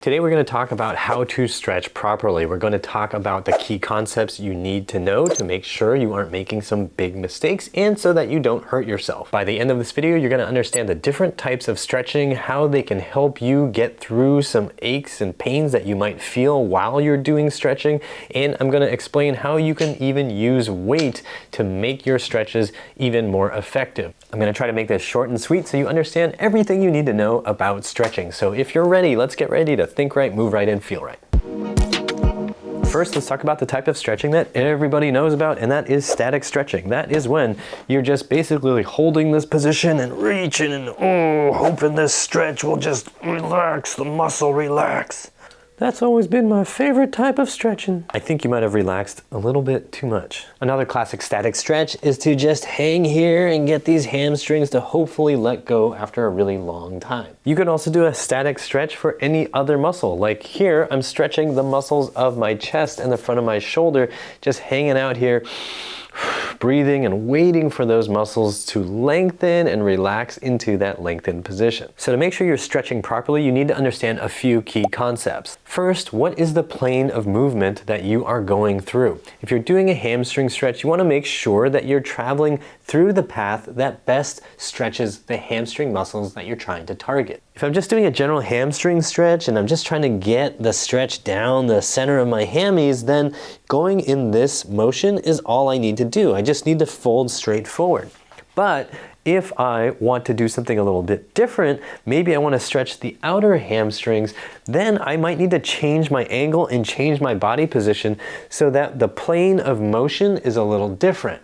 Today we're going to talk about how to stretch properly. We're going to talk about the key concepts you need to know to make sure you aren't making some big mistakes and so that you don't hurt yourself. By the end of this video, you're going to understand the different types of stretching, how they can help you get through some aches and pains that you might feel while you're doing stretching, and I'm going to explain how you can even use weight to make your stretches even more effective. I'm going to try to make this short and sweet so you understand everything you need to know about stretching. So if you're ready, let's get ready to think right, move right, and feel right. First, let's talk about the type of stretching that everybody knows about, and that is static stretching. That is when you're just basically holding this position and reaching and hoping this stretch will just relax, the muscle relax. That's always been my favorite type of stretching. I think you might have relaxed a little bit too much. Another classic static stretch is to just hang here and get these hamstrings to hopefully let go after a really long time. You can also do a static stretch for any other muscle. Like here, I'm stretching the muscles of my chest and the front of my shoulder, just hanging out here, breathing and waiting for those muscles to lengthen and relax into that lengthened position. So to make sure you're stretching properly, you need to understand a few key concepts. First, what is the plane of movement that you are going through? If you're doing a hamstring stretch, you want to make sure that you're traveling through the path that best stretches the hamstring muscles that you're trying to target. If I'm just doing a general hamstring stretch and I'm just trying to get the stretch down the center of my hammies, then going in this motion is all I need to do. I just need to fold straight forward. But if I want to do something a little bit different, maybe I want to stretch the outer hamstrings, then I might need to change my angle and change my body position so that the plane of motion is a little different.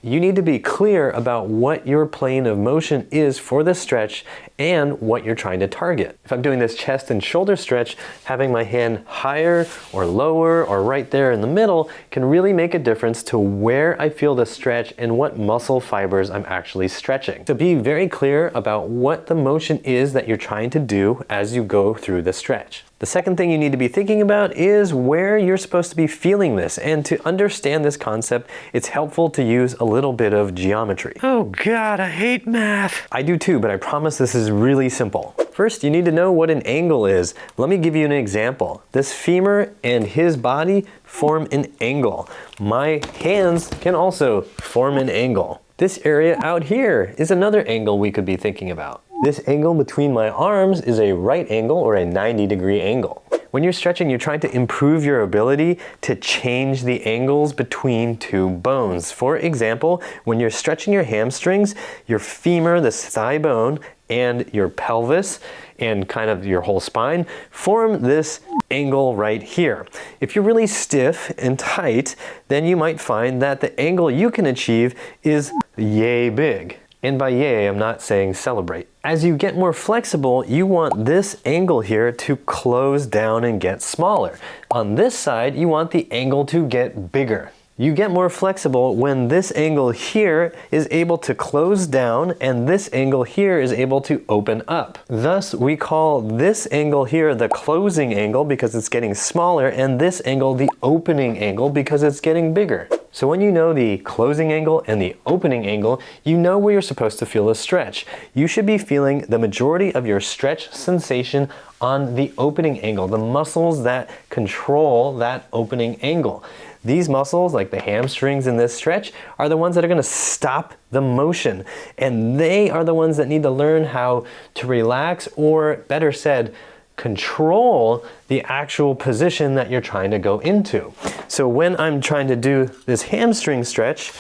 You need to be clear about what your plane of motion is for the stretch and what you're trying to target. If I'm doing this chest and shoulder stretch, having my hand higher or lower or right there in the middle can really make a difference to where I feel the stretch and what muscle fibers I'm actually stretching. So be very clear about what the motion is that you're trying to do as you go through the stretch. The second thing you need to be thinking about is where you're supposed to be feeling this. And to understand this concept, it's helpful to use a little bit of geometry. Oh God, I hate math. I do too, but I promise this is really simple. First, you need to know what an angle is. Let me give you an example. This femur and his body form an angle. My hands can also form an angle. This area out here is another angle we could be thinking about. This angle between my arms is a right angle or a 90-degree angle. When you're stretching, you're trying to improve your ability to change the angles between two bones. For example, when you're stretching your hamstrings, your femur, this thigh bone, and your pelvis and kind of your whole spine form this angle right here. If you're really stiff and tight, then you might find that the angle you can achieve is yay big. And by yay, I'm not saying celebrate. As you get more flexible, you want this angle here to close down and get smaller. On this side, you want the angle to get bigger. You get more flexible when this angle here is able to close down and this angle here is able to open up. Thus, we call this angle here the closing angle because it's getting smaller, and this angle the opening angle because it's getting bigger. So when you know the closing angle and the opening angle, you know where you're supposed to feel a stretch. You should be feeling the majority of your stretch sensation on the opening angle, the muscles that control that opening angle. These muscles, like the hamstrings in this stretch, are the ones that are going to stop the motion. And they are the ones that need to learn how to relax, or better said, control the actual position that you're trying to go into. So when I'm trying to do this hamstring stretch,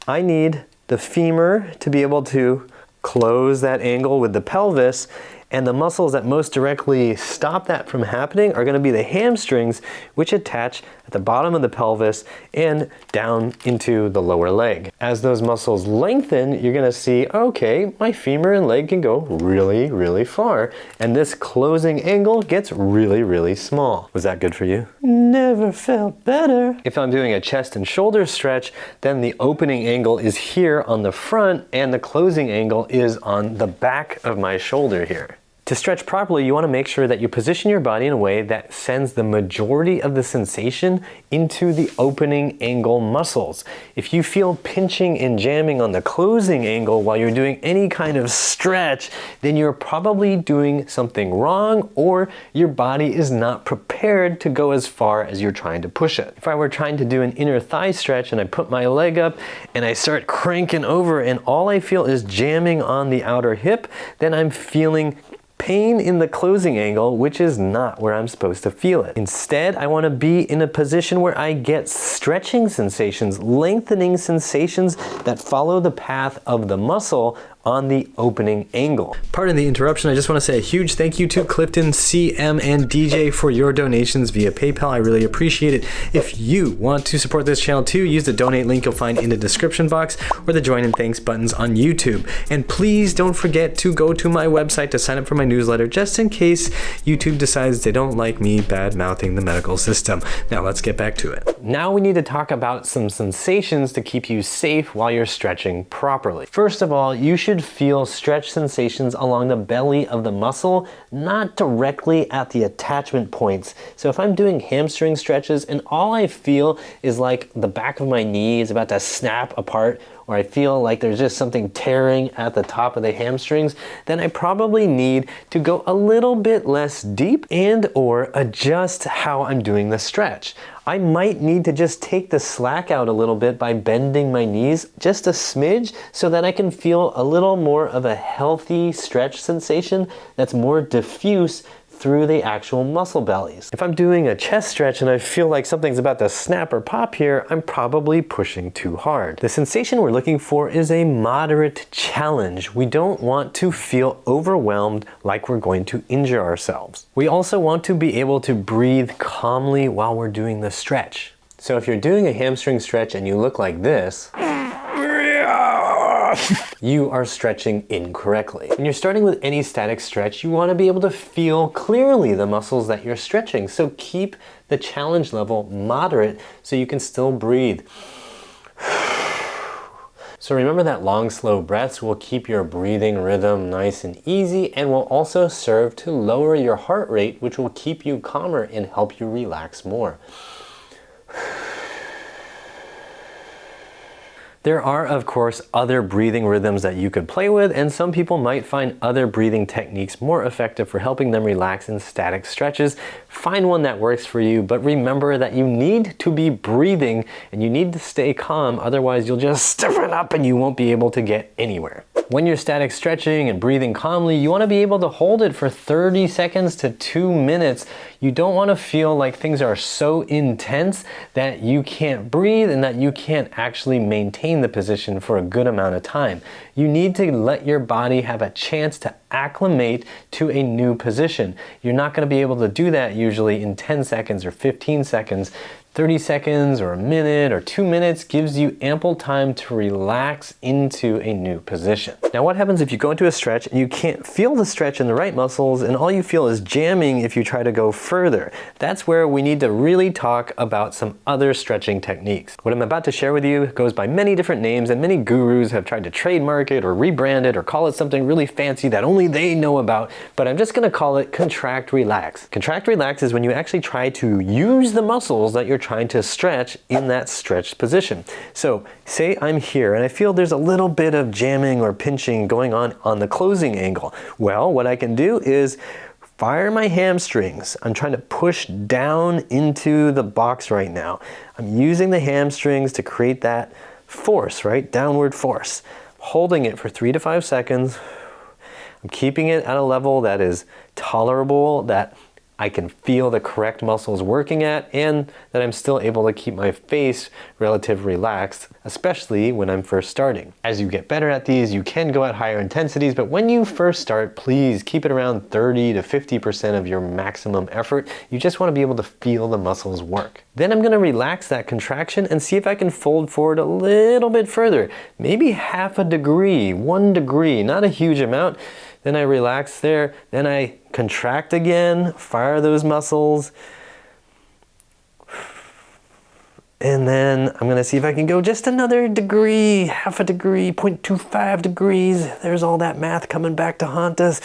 I need the femur to be able to close that angle with the pelvis, and the muscles that most directly stop that from happening are going to be the hamstrings, which attach at the bottom of the pelvis and down into the lower leg. As those muscles lengthen, you're going to see, okay, my femur and leg can go really, really far, and this closing angle gets really, really small. Was that good for you? Never felt better. If I'm doing a chest and shoulder stretch, then the opening angle is here on the front and the closing angle is on the back of my shoulder here. To stretch properly, you want to make sure that you position your body in a way that sends the majority of the sensation into the opening angle muscles. If you feel pinching and jamming on the closing angle while you're doing any kind of stretch, then you're probably doing something wrong, or your body is not prepared to go as far as you're trying to push it. If I were trying to do an inner thigh stretch and I put my leg up and I start cranking over and all I feel is jamming on the outer hip, then I'm feeling pain in the closing angle, which is not where I'm supposed to feel it. Instead, I want to be in a position where I get stretching sensations, lengthening sensations that follow the path of the muscle on the opening angle. Pardon the interruption, I just want to say a huge thank you to Clifton, CM, and DJ for your donations via PayPal. I really appreciate it. If you want to support this channel too, use the donate link you'll find in the description box or the join and thanks buttons on YouTube. And please don't forget to go to my website to sign up for my newsletter, just in case YouTube decides they don't like me bad-mouthing the medical system. Now let's get back to it. Now we need to talk about some sensations to keep you safe while you're stretching properly. First of all, you should feel stretch sensations along the belly of the muscle, not directly at the attachment points. So if I'm doing hamstring stretches and all I feel is like the back of my knee is about to snap apart, or I feel like there's just something tearing at the top of the hamstrings, then I probably need to go a little bit less deep and or adjust how I'm doing the stretch. I might need to just take the slack out a little bit by bending my knees just a smidge so that I can feel a little more of a healthy stretch sensation that's more diffuse through the actual muscle bellies. If I'm doing a chest stretch and I feel like something's about to snap or pop here, I'm probably pushing too hard. The sensation we're looking for is a moderate challenge. We don't want to feel overwhelmed like we're going to injure ourselves. We also want to be able to breathe calmly while we're doing the stretch. So if you're doing a hamstring stretch and you look like this, you are stretching incorrectly. When you're starting with any static stretch, you want to be able to feel clearly the muscles that you're stretching. So keep the challenge level moderate so you can still breathe. So remember that long, slow breaths will keep your breathing rhythm nice and easy and will also serve to lower your heart rate, which will keep you calmer and help you relax more. There are, of course, other breathing rhythms that you could play with, and some people might find other breathing techniques more effective for helping them relax in static stretches. Find one that works for you, but remember that you need to be breathing and you need to stay calm, otherwise you'll just stiffen up and you won't be able to get anywhere. When you're static stretching and breathing calmly, you want to be able to hold it for 30 seconds to 2 minutes. You don't want to feel like things are so intense that you can't breathe and that you can't actually maintain the position for a good amount of time. You need to let your body have a chance to acclimate to a new position. You're not going to be able to do that usually in 10 seconds or 15 seconds. 30 seconds or a minute or 2 minutes gives you ample time to relax into a new position. Now what happens if you go into a stretch and you can't feel the stretch in the right muscles and all you feel is jamming if you try to go further? That's where we need to really talk about some other stretching techniques. What I'm about to share with you goes by many different names and many gurus have tried to trademark it or rebrand it or call it something really fancy that only they know about, but I'm just going to call it contract relax. Contract relax is when you actually try to use the muscles that you're trying to stretch in that stretched position. So say I'm here and I feel there's a little bit of jamming or pinching going on the closing angle. Well, what I can do is fire my hamstrings. I'm trying to push down into the box right now. I'm using the hamstrings to create that force, right? Downward force. Holding it for 3 to 5 seconds. I'm keeping it at a level that is tolerable, that I can feel the correct muscles working at, and that I'm still able to keep my face relatively relaxed, especially when I'm first starting. As you get better at these, you can go at higher intensities, but when you first start, please keep it around 30 to 50% of your maximum effort. You just want to be able to feel the muscles work. Then I'm going to relax that contraction and see if I can fold forward a little bit further, maybe half a degree, 1 degree, not a huge amount. Then I relax there, then I contract again, fire those muscles. And then I'm gonna see if I can go just another degree, half a degree, 0.25 degrees. There's all that math coming back to haunt us.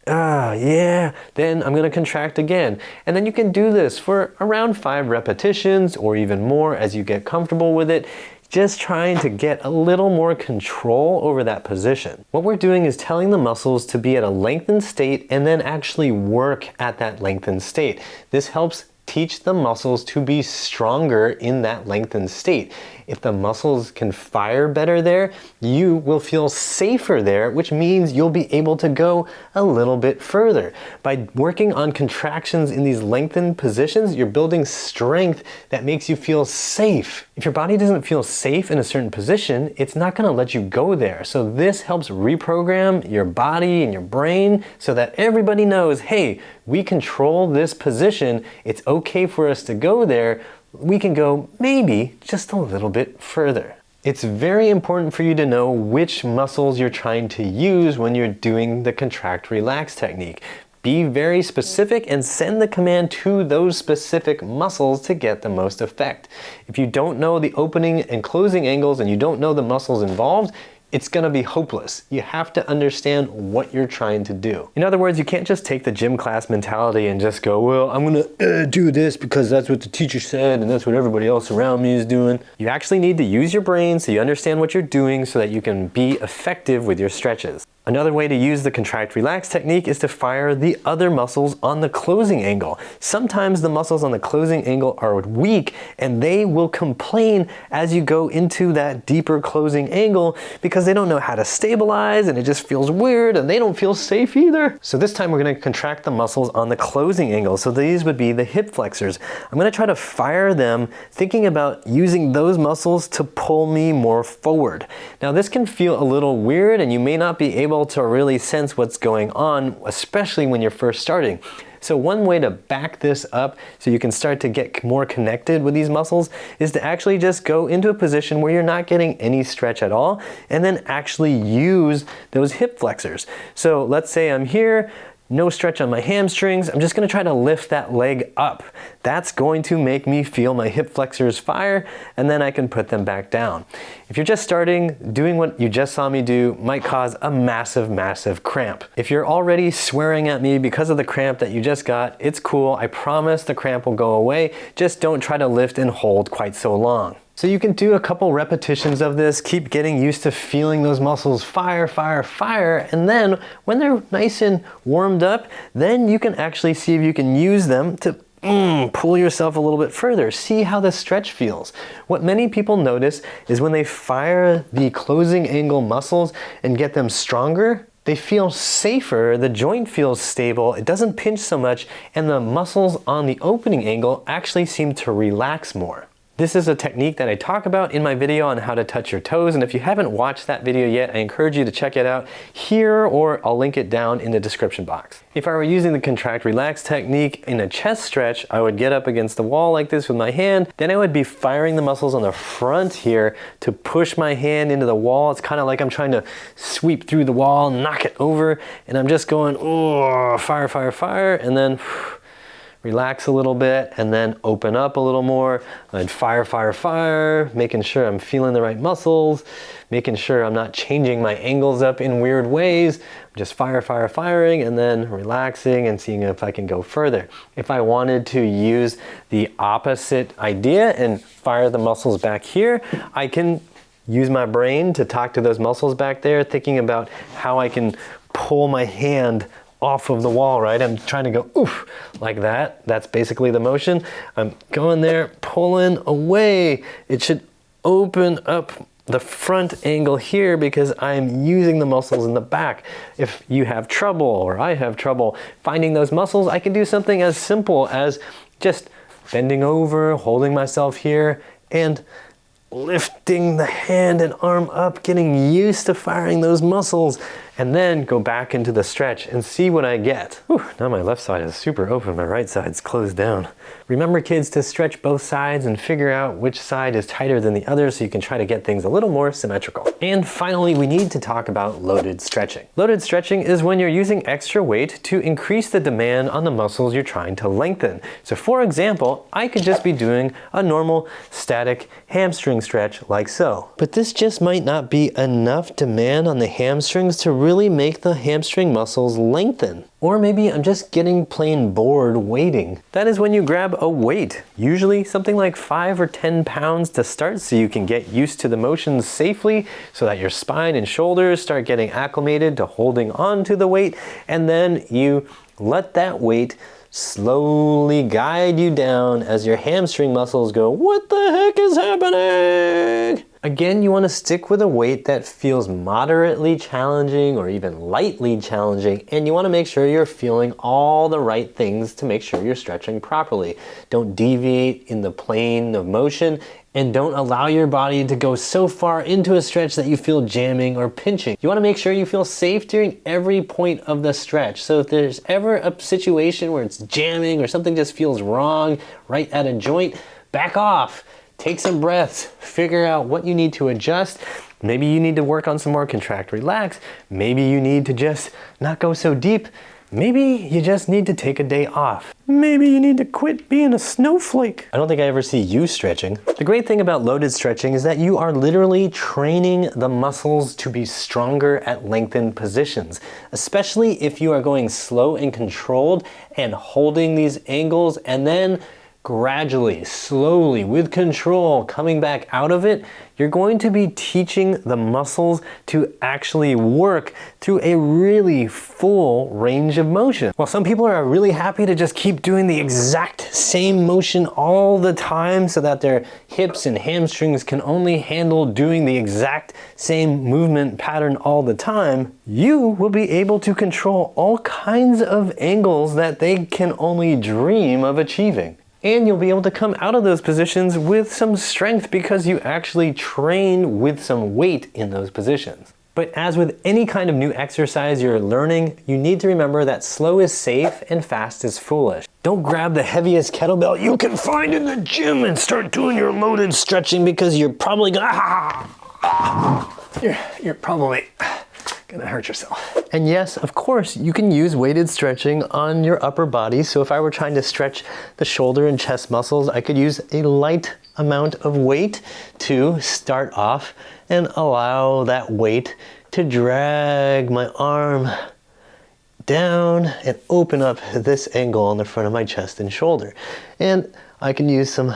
Ah, yeah. Then I'm gonna contract again. And then you can do this for around 5 repetitions or even more as you get comfortable with it. Just trying to get a little more control over that position. What we're doing is telling the muscles to be at a lengthened state and then actually work at that lengthened state. This helps teach the muscles to be stronger in that lengthened state. If the muscles can fire better there, you will feel safer there, which means you'll be able to go a little bit further. By working on contractions in these lengthened positions, you're building strength that makes you feel safe. If your body doesn't feel safe in a certain position, it's not going to let you go there. So this helps reprogram your body and your brain so that everybody knows, hey, we control this position. It's okay for us to go there. We can go maybe just a little bit further. It's very important for you to know which muscles you're trying to use when you're doing the contract relax technique. Be very specific and send the command to those specific muscles to get the most effect. If you don't know the opening and closing angles and you don't know the muscles involved, it's gonna be hopeless. You have to understand what you're trying to do. In other words, you can't just take the gym class mentality and just go, well, I'm gonna do this because that's what the teacher said and that's what everybody else around me is doing. You actually need to use your brain so you understand what you're doing so that you can be effective with your stretches. Another way to use the contract relax technique is to fire the other muscles on the closing angle. Sometimes the muscles on the closing angle are weak and they will complain as you go into that deeper closing angle because they don't know how to stabilize and it just feels weird and they don't feel safe either. So this time we're going to contract the muscles on the closing angle. So these would be the hip flexors. I'm going to try to fire them thinking about using those muscles to pull me more forward. Now this can feel a little weird and you may not be able to really sense what's going on, especially when you're first starting. So one way to back this up so you can start to get more connected with these muscles is to actually just go into a position where you're not getting any stretch at all and then actually use those hip flexors. So let's say I'm here, no stretch on my hamstrings. I'm just gonna try to lift that leg up. That's going to make me feel my hip flexors fire and then I can put them back down. If you're just starting, doing what you just saw me do might cause a massive cramp. If you're already swearing at me because of the cramp that you just got, it's cool. I promise the cramp will go away. Just don't try to lift and hold quite so long. So you can do a couple repetitions of this, keep getting used to feeling those muscles fire, and then when they're nice and warmed up, then you can actually see if you can use them to pull yourself a little bit further. See how the stretch feels. What many people notice is when they fire the closing angle muscles and get them stronger, they feel safer, the joint feels stable, it doesn't pinch so much, and the muscles on the opening angle actually seem to relax more. This is a technique that I talk about in my video on how to touch your toes, and if you haven't watched that video yet, I encourage you to check it out here or I'll link it down in the description box. If I were using the contract relax technique in a chest stretch, I would get up against the wall like this with my hand, then I would be firing the muscles on the front here to push my hand into the wall. It's kind of like I'm trying to sweep through the wall, knock it over, and I'm just going, oh, fire, and then relax a little bit and then open up a little more. I'd fire, making sure I'm feeling the right muscles, making sure I'm not changing my angles up in weird ways. Just firing and then relaxing and seeing if I can go further. If I wanted to use the opposite idea and fire the muscles back here, I can use my brain to talk to those muscles back there, thinking about how I can pull my hand off of the wall, right? I'm trying to go oof like that. That's basically the motion. I'm going there, pulling away. It should open up the front angle here because I'm using the muscles in the back. If you have trouble or I have trouble finding those muscles, I can do something as simple as just bending over, holding myself here and lifting the hand and arm up, getting used to firing those muscles, and then go back into the stretch and see what I get. Whew, now my left side is super open, my right side's closed down. Remember, kids, to stretch both sides and figure out which side is tighter than the other so you can try to get things a little more symmetrical. And finally, we need to talk about loaded stretching. Loaded stretching is when you're using extra weight to increase the demand on the muscles you're trying to lengthen. So for example, I could just be doing a normal static hamstring stretch like so. But this just might not be enough demand on the hamstrings to really really make the hamstring muscles lengthen. Or maybe I'm just getting plain bored waiting. That is when you grab a weight, usually something like 5 or 10 pounds to start, so you can get used to the motions safely, so that your spine and shoulders start getting acclimated to holding on to the weight, and then you let that weight slowly guide you down as your hamstring muscles go, "What the heck is happening?" Again, you want to stick with a weight that feels moderately challenging or even lightly challenging, and you want to make sure you're feeling all the right things to make sure you're stretching properly. Don't deviate in the plane of motion, and don't allow your body to go so far into a stretch that you feel jamming or pinching. You want to make sure you feel safe during every point of the stretch. So if there's ever a situation where it's jamming or something just feels wrong right at a joint, back off. Take some breaths, figure out what you need to adjust. Maybe you need to work on some more contract, relax. Maybe you need to just not go so deep. Maybe you just need to take a day off. Maybe you need to quit being a snowflake. I don't think I ever see you stretching. The great thing about loaded stretching is that you are literally training the muscles to be stronger at lengthened positions, especially if you are going slow and controlled and holding these angles and then gradually, slowly, with control, coming back out of it. You're going to be teaching the muscles to actually work through a really full range of motion. While some people are really happy to just keep doing the exact same motion all the time so that their hips and hamstrings can only handle doing the exact same movement pattern all the time, you will be able to control all kinds of angles that they can only dream of achieving. And you'll be able to come out of those positions with some strength because you actually train with some weight in those positions. But as with any kind of new exercise you're learning, you need to remember that slow is safe and fast is foolish. Don't grab the heaviest kettlebell you can find in the gym and start doing your loaded stretching because you're probably gonna you're probably gonna hurt yourself. And yes, of course, you can use weighted stretching on your upper body. So if I were trying to stretch the shoulder and chest muscles, I could use a light amount of weight to start off and allow that weight to drag my arm down and open up this angle on the front of my chest and shoulder. And I can use some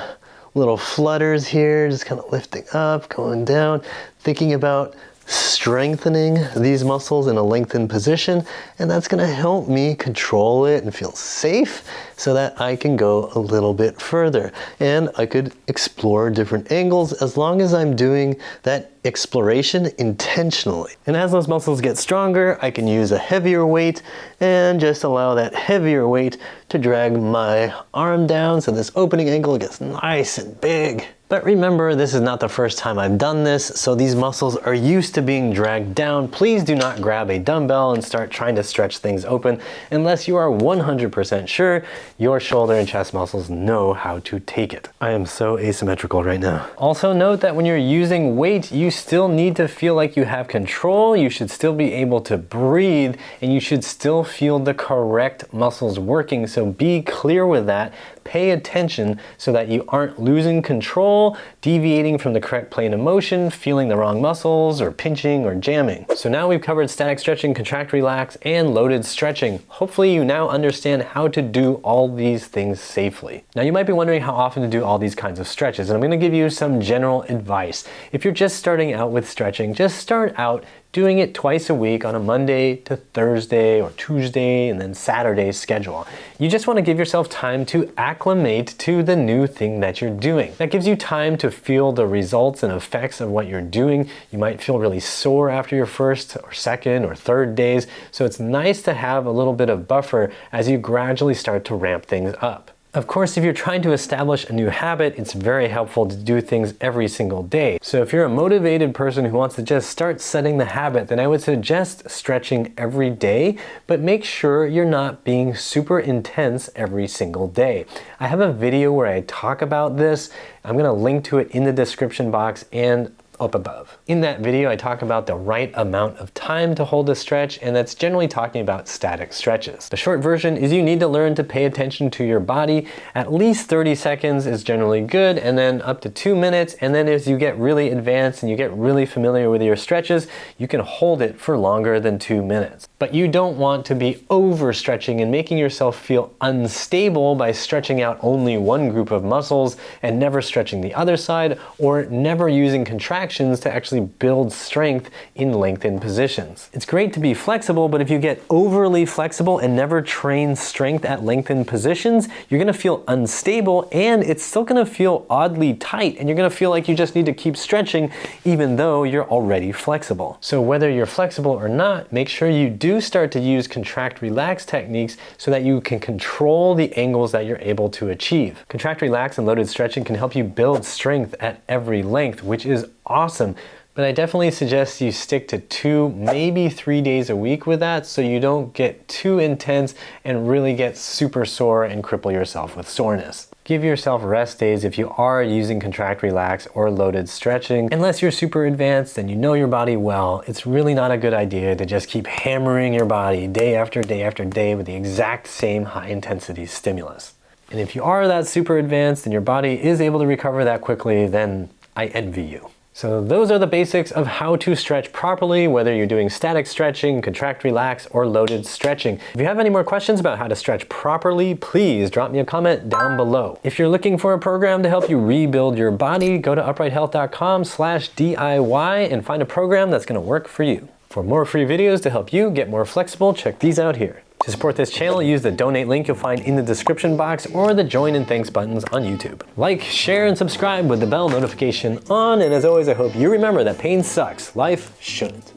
little flutters here, just kind of lifting up, going down, thinking about strengthening these muscles in a lengthened position, and that's going to help me control it and feel safe so that I can go a little bit further. And I could explore different angles as long as I'm doing that exploration intentionally. And as those muscles get stronger, I can use a heavier weight and just allow that heavier weight to drag my arm down so this opening angle gets nice and big. But remember, this is not the first time I've done this, so these muscles are used to being dragged down. Please do not grab a dumbbell and start trying to stretch things open unless you are 100% sure your shoulder and chest muscles know how to take it. I am so asymmetrical right now. Also note that when you're using weight, you still need to feel like you have control, you should still be able to breathe, and you should still feel the correct muscles working, so be clear with that. Pay attention so that you aren't losing control, deviating from the correct plane of motion, feeling the wrong muscles, or pinching or jamming. So now we've covered static stretching, contract, relax, and loaded stretching. Hopefully you now understand how to do all these things safely. Now you might be wondering how often to do all these kinds of stretches, and I'm going to give you some general advice. If you're just starting out with stretching, just start out doing it twice a week on a Monday to Thursday or Tuesday and then Saturday schedule. You just want to give yourself time to acclimate to the new thing that you're doing. That gives you time to feel the results and effects of what you're doing. You might feel really sore after your first or second or third days, so it's nice to have a little bit of buffer as you gradually start to ramp things up. Of course, if you're trying to establish a new habit, it's very helpful to do things every single day. So if you're a motivated person who wants to just start setting the habit, then I would suggest stretching every day, but make sure you're not being super intense every single day. I have a video where I talk about this. I'm gonna link to it in the description box, and up above. In that video, I talk about the right amount of time to hold a stretch, and that's generally talking about static stretches. The short version is you need to learn to pay attention to your body. At least 30 seconds is generally good, and then up to 2 minutes, and then as you get really advanced and you get really familiar with your stretches, you can hold it for longer than 2 minutes. But you don't want to be overstretching and making yourself feel unstable by stretching out only one group of muscles and never stretching the other side, or never using contractions to actually build strength in lengthened positions. It's great to be flexible, but if you get overly flexible and never train strength at lengthened positions, you're gonna feel unstable, and it's still gonna feel oddly tight, and you're gonna feel like you just need to keep stretching even though you're already flexible. So whether you're flexible or not, make sure you do start to use contract relax techniques so that you can control the angles that you're able to achieve. Contract relax and loaded stretching can help you build strength at every length, which is awesome. But I definitely suggest you stick to 2, maybe 3 days a week with that so you don't get too intense and really get super sore and cripple yourself with soreness. Give yourself rest days if you are using contract relax or loaded stretching. Unless you're super advanced and you know your body well, it's really not a good idea to just keep hammering your body day after day after day with the exact same high intensity stimulus. And if you are that super advanced and your body is able to recover that quickly, then I envy you. So those are the basics of how to stretch properly, whether you're doing static stretching, contract relax, or loaded stretching. If you have any more questions about how to stretch properly, please drop me a comment down below. If you're looking for a program to help you rebuild your body, go to uprighthealth.com/DIY and find a program that's gonna work for you. For more free videos to help you get more flexible, check these out here. To support this channel, use the donate link you'll find in the description box or the join and thanks buttons on YouTube. Like, share, and subscribe with the bell notification on, and as always, I hope you remember that pain sucks. Life shouldn't.